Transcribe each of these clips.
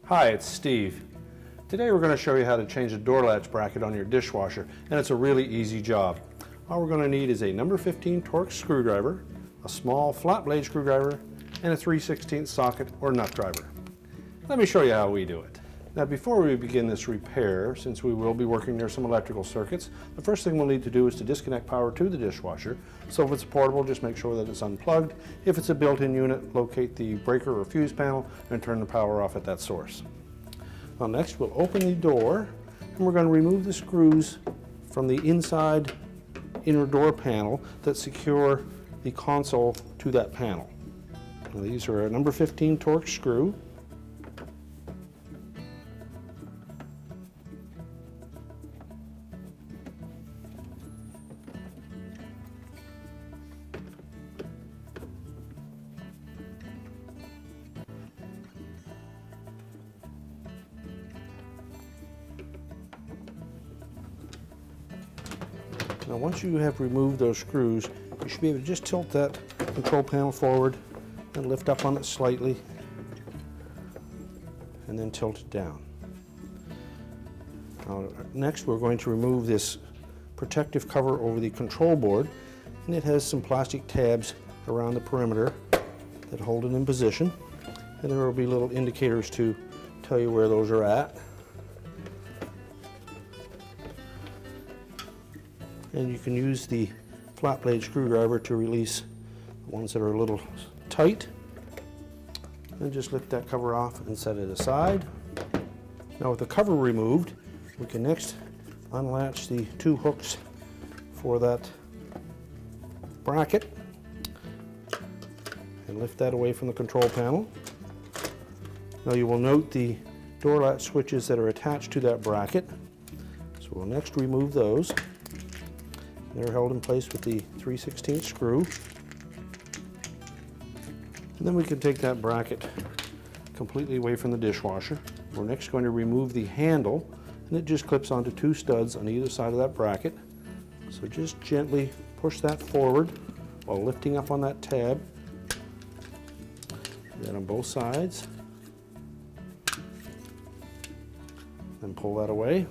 Hi, it's Steve. Today we're going to show you how to change the door latch bracket on your dishwasher, and it's a really easy job. All we're going to need is a number 15 Torx screwdriver, a small flat blade screwdriver, and a 3/16 socket or nut driver. Let me show you how we do it. Now before we begin this repair, since we will be working near some electrical circuits, the first thing we'll need to do is to disconnect power to the dishwasher. So if it's portable, just make sure that it's unplugged. If it's a built-in unit, locate the breaker or fuse panel and turn the power off at that source. Now next we'll open the door and we're going to remove the screws from the inside inner door panel that secure the console to that panel. Now, these are a number 15 Torx screw. Now once you have removed those screws, you should be able to just tilt that control panel forward and lift up on it slightly and then tilt it down. Now, next we're going to remove this protective cover over the control board, and it has some plastic tabs around the perimeter that hold it in position, and there will be little indicators to tell you where those are at. And you can use the flat blade screwdriver to release the ones that are a little tight. And just lift that cover off and set it aside. Now with the cover removed, we can next unlatch the two hooks for that bracket and lift that away from the control panel. Now you will note the door latch switches that are attached to that bracket. So we'll next remove those. They're held in place with the 3/16 screw. And then we can take that bracket completely away from the dishwasher. We're next going to remove the handle, and it just clips onto two studs on either side of that bracket. So just gently push that forward while lifting up on that tab. Do that on both sides. Then pull that away.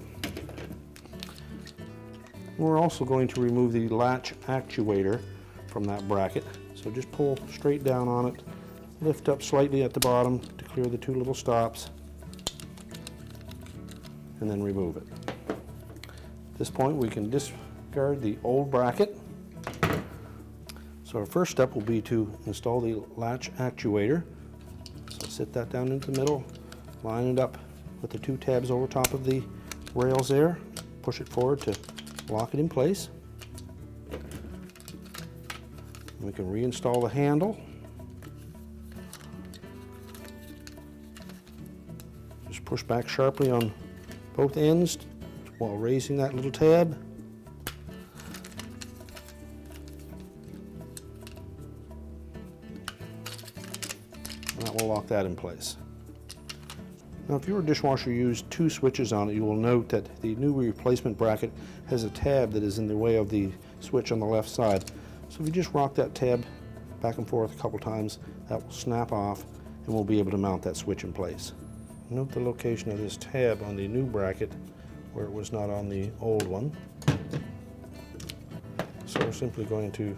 We're also going to remove the latch actuator from that bracket. So just pull straight down on it, lift up slightly at the bottom to clear the two little stops, and then remove it. At this point we can discard the old bracket. So our first step will be to install the latch actuator. So sit that down into the middle, line it up with the two tabs over top of the rails there, push it forward to lock it in place. We can reinstall the handle. Just push back sharply on both ends while raising that little tab. And that will lock that in place. Now if your dishwasher used two switches on it, you will note that the new replacement bracket has a tab that is in the way of the switch on the left side. So if you just rock that tab back and forth a couple times, that will snap off and we'll be able to mount that switch in place. Note the location of this tab on the new bracket where it was not on the old one. So we're simply going to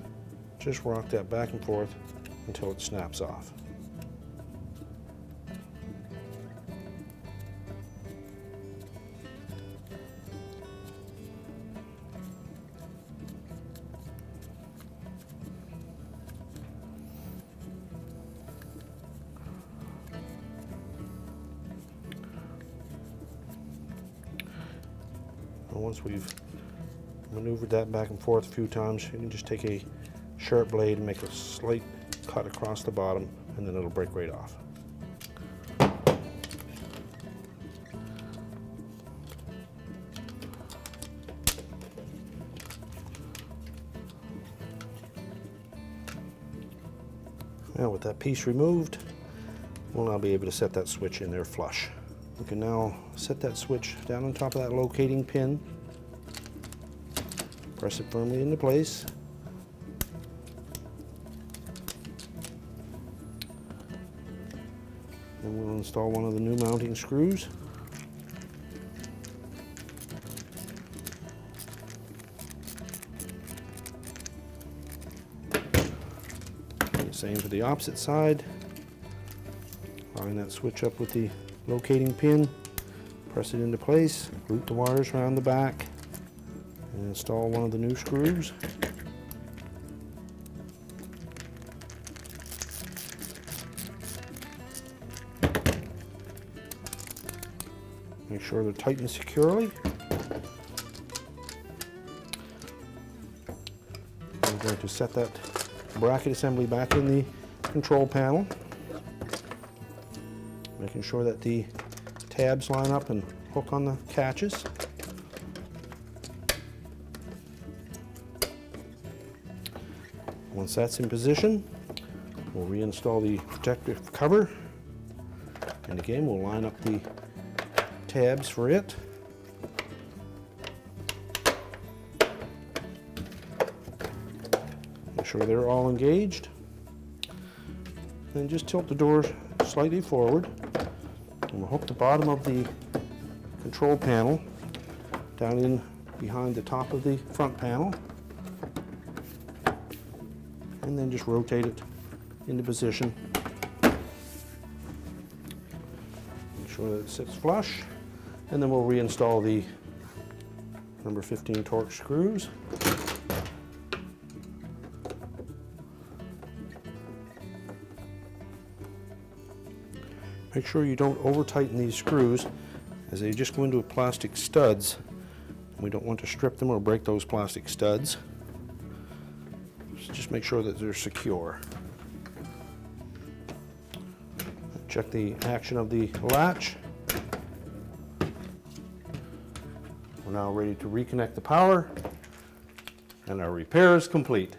just rock that back and forth until it snaps off. Once we've maneuvered that back and forth a few times, you can just take a sharp blade and make a slight cut across the bottom, and then it'll break right off. Now with that piece removed, we'll now be able to set that switch in there flush. We can now set that switch down on top of that locating pin, press it firmly into place, And we'll install one of the new mounting screws. Same for the opposite side. Line that switch up with the locating pin, press it into place, loop the wires around the back, and install one of the new screws. Make sure they're tightened securely. I'm going to set that bracket assembly back in the control panel, making sure that the tabs line up and hook on the catches. Once that's in position, we'll reinstall the protective cover, and again we'll line up the tabs for it. Make sure they're all engaged. Then just tilt the door slightly forward, and we'll hook the bottom of the control panel down in behind the top of the front panel, and then just rotate it into position. Make sure that it sits flush, and then we'll reinstall the number 15 Torx screws. Make sure you don't over tighten these screws, as they just go into plastic studs. We don't want to strip them or break those plastic studs. So just make sure that they're secure. Check the action of the latch. We're now ready to reconnect the power, and our repair is complete.